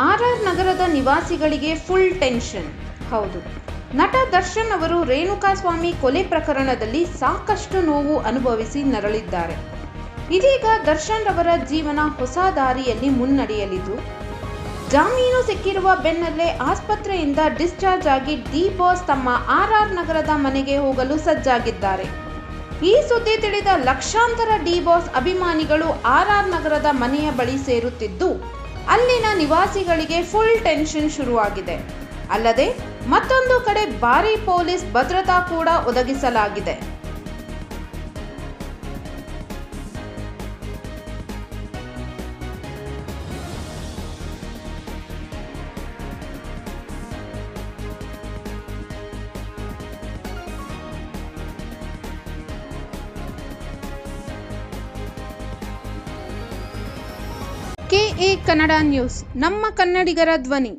RR ನಗರದ ನಿವಾಸಿಗಳಿಗೆ full tension. ಹೌದು, ನಟ ದರ್ಶನ್ ಅವರು ರೇಣುಕಾಸ್ವಾಮಿ ಕೊಲೆ ಪ್ರಕರಣದಲ್ಲಿ ಸಾಕಷ್ಟು ನೋವು ಅನುಭವಿಸಿ ನರಳಿದ್ದಾರೆ. ಇದೀಗ ದರ್ಶನ್ ರವರ ಜೀವನ ಹೊಸ ದಾರಿಯಲ್ಲಿ ಮುನ್ನಡೆಯಲಿದ್ದು, ಜಾಮೀನು ಸಿಕ್ಕಿರುವ ಬೆನ್ನಲ್ಲೇ ಆಸ್ಪತ್ರೆಯಿಂದ ಡಿಸ್ಚಾರ್ಜ್ ಆಗಿ ಡಿ ಬಾಸ್ ತಮ್ಮ ಆರ್ಆರ್ ನಗರದ ಮನೆಗೆ ಹೋಗಲು ಸಜ್ಜಾಗಿದ್ದಾರೆ. ಈ ಸುದ್ದಿ ತಿಳಿದ ಲಕ್ಷಾಂತರ ಡಿ ಬಾಸ್ ಅಭಿಮಾನಿಗಳು ಆರ್ಆರ್ ನಗರದ ಮನೆಯ ಬಳಿ ಸೇರುತ್ತಿದ್ದು, ಅಲ್ಲಿನ ನಿವಾಸಿಗಳಿಗೆ ಫುಲ್ ಟೆನ್ಷನ್ ಶುರುವಾಗಿದೆ. ಅಲ್ಲದೆ ಮತ್ತೊಂದು ಕಡೆ ಭಾರೀ ಪೊಲೀಸ್ ಭದ್ರತಾ ಕೂಡ ಒದಗಿಸಲಾಗಿದೆ. KA ಕನ್ನಡ ನ್ಯೂಸ್, ನಮ್ಮ ಕನ್ನಡಿಗರ ಧ್ವನಿ.